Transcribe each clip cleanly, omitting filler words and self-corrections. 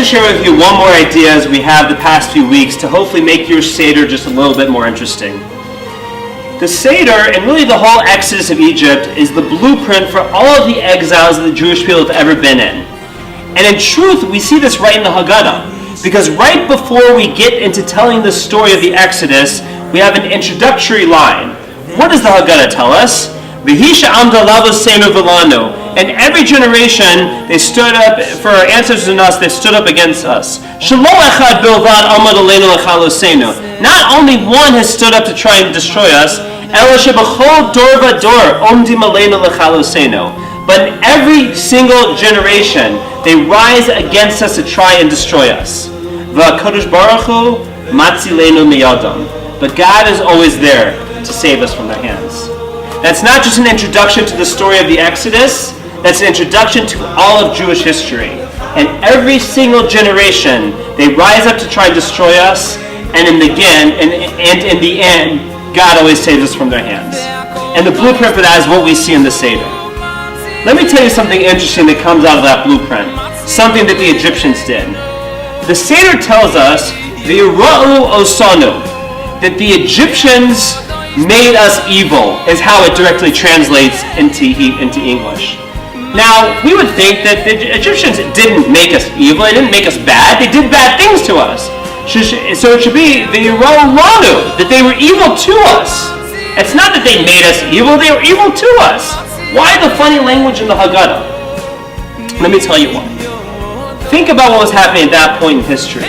share with you one more idea as we have the past few weeks to hopefully make your Seder just a little bit more interesting. The Seder, and really the whole Exodus of Egypt, is the blueprint for all of the exiles that the Jewish people have ever been in. And in truth, we see this right in the Haggadah, because right before we get into telling the story of the Exodus, we have an introductory line. What does the Haggadah tell us? V'hisha amda lavosenu v'lanu. In every generation, they stood up, for our ancestors and us, they stood up against us. Shelo echad bilvad amad aleinu lechalosenu. Not only one has stood up to try and destroy us, ela shebachol dor vador omdim aleinu lechalosenu. But in every single generation, they rise against us to try and destroy us. V'akadosh baruch hu matzilenu miyadam. But God is always there to save us from their hands. That's not just an introduction to the story of the Exodus, that's an introduction to all of Jewish history. And every single generation, they rise up to try and destroy us, and in the end, God always saves us from their hands. And the blueprint for that is what we see in the Seder. Let me tell you something interesting that comes out of that blueprint, something that the Egyptians did. The Seder tells us, V'yira'u osanu, that the Egyptians made us evil, is how it directly translates into English. Now, we would think that the Egyptians didn't make us evil, they didn't make us bad, they did bad things to us. So it should be the Yerolanu, that they were evil to us. It's not that they made us evil, they were evil to us. Why the funny language in the Haggadah? Let me tell you why. Think about what was happening at that point in history.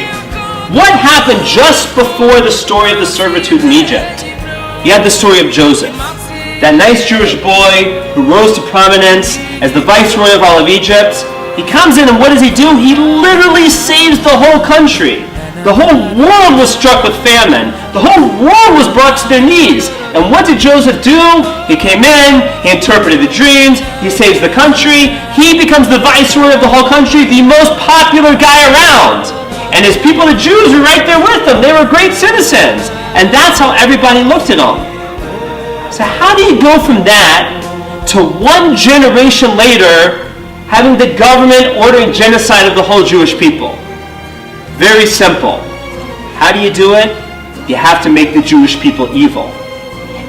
What happened just before the story of the servitude in Egypt? You had the story of Joseph, that nice Jewish boy who rose to prominence as the viceroy of all of Egypt. He comes in and what does he do? He literally saves the whole country. The whole world was struck with famine. The whole world was brought to their knees. And what did Joseph do? He came in, he interpreted the dreams, he saves the country, he becomes the viceroy of the whole country, the most popular guy around. And his people, the Jews, were right there with him. They were great citizens. And that's how everybody looked at him. So how do you go from that to one generation later having the government ordering genocide of the whole Jewish people? Very simple. How do you do it? You have to make the Jewish people evil.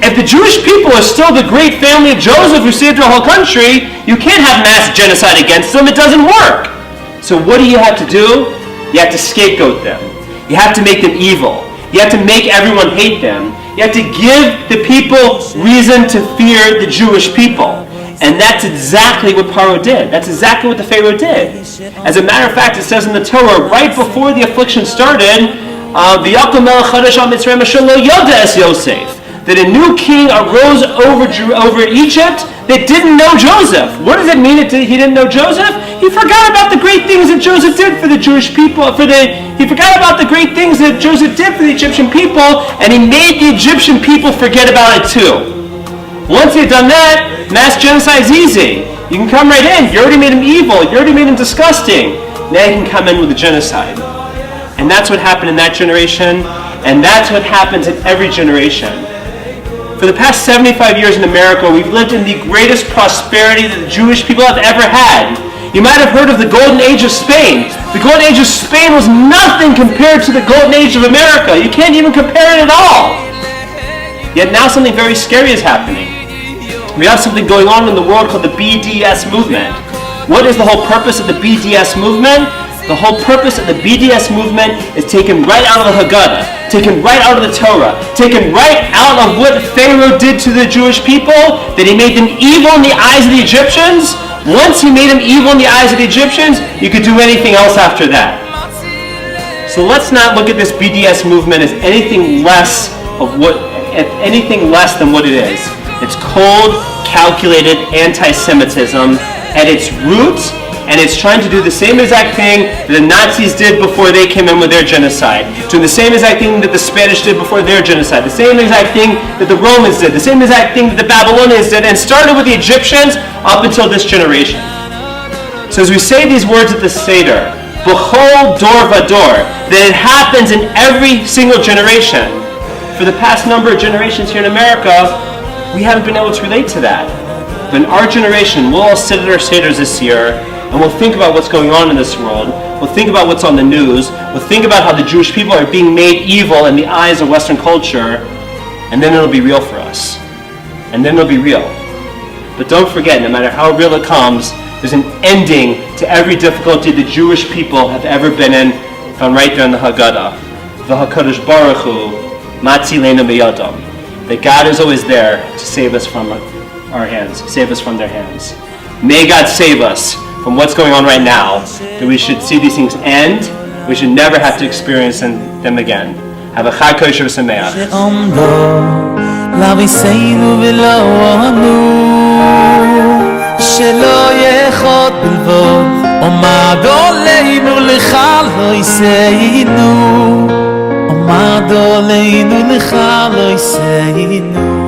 If the Jewish people are still the great family of Joseph who saved the whole country, you can't have mass genocide against them. It doesn't work. So what do you have to do? You have to scapegoat them. You have to make them evil. You have to make everyone hate them. You have to give the people reason to fear the Jewish people. And that's exactly what Paro did. That's exactly what the Pharaoh did. As a matter of fact, it says in the Torah, right before the affliction started, that a new king arose over Egypt that didn't know Joseph. What does it mean that he didn't know Joseph? He forgot about the great things that Joseph did for the Jewish people. He forgot about the great things that Joseph did for the Egyptian people, and he made the Egyptian people forget about it too. Once you've done that, mass genocide is easy. You can come right in. You already made him evil. You already made him disgusting. Now you can come in with a genocide. And that's what happened in that generation, and that's what happens in every generation. For the past 75 years in America, we've lived in the greatest prosperity that the Jewish people have ever had. You might have heard of the Golden Age of Spain. The Golden Age of Spain was nothing compared to the Golden Age of America. You can't even compare it at all. Yet now something very scary is happening. We have something going on in the world called the BDS movement. What is the whole purpose of the BDS movement? The whole purpose of the BDS movement is taken right out of the Haggadah, taken right out of the Torah, taken right out of what Pharaoh did to the Jewish people, that he made them evil in the eyes of the Egyptians. Once he made them evil in the eyes of the Egyptians, you could do anything else after that. So let's not look at this BDS movement as anything less than what it is. It's cold, calculated anti-Semitism at its roots, and it's trying to do the same exact thing that the Nazis did before they came in with their genocide, doing the same exact thing that the Spanish did before their genocide, the same exact thing that the Romans did, the same exact thing that the Babylonians did, and started with the Egyptians up until this generation. So as we say these words at the Seder, B'chol dor vador, that it happens in every single generation. For the past number of generations here in America, we haven't been able to relate to that. But in our generation, we'll all sit at our Seders this year, and we'll think about what's going on in this world. We'll think about what's on the news. We'll think about how the Jewish people are being made evil in the eyes of Western culture, and then it'll be real for us. And then it'll be real. But don't forget, no matter how real it comes, there's an ending to every difficulty the Jewish people have ever been in, found right there in the Haggadah. V'hakadosh Baruch Hu matzilenu miyadam. That God is always there to save us from our hands, save us from their hands. May God save us from what's going on right now, that we should see these things end. We should never have to experience them again. Have a Chag Kosher V'Sameach. שלא יחוד בלבוד עומד עלינו לך לא יסיינו עומד עלינו לך לא יסיינו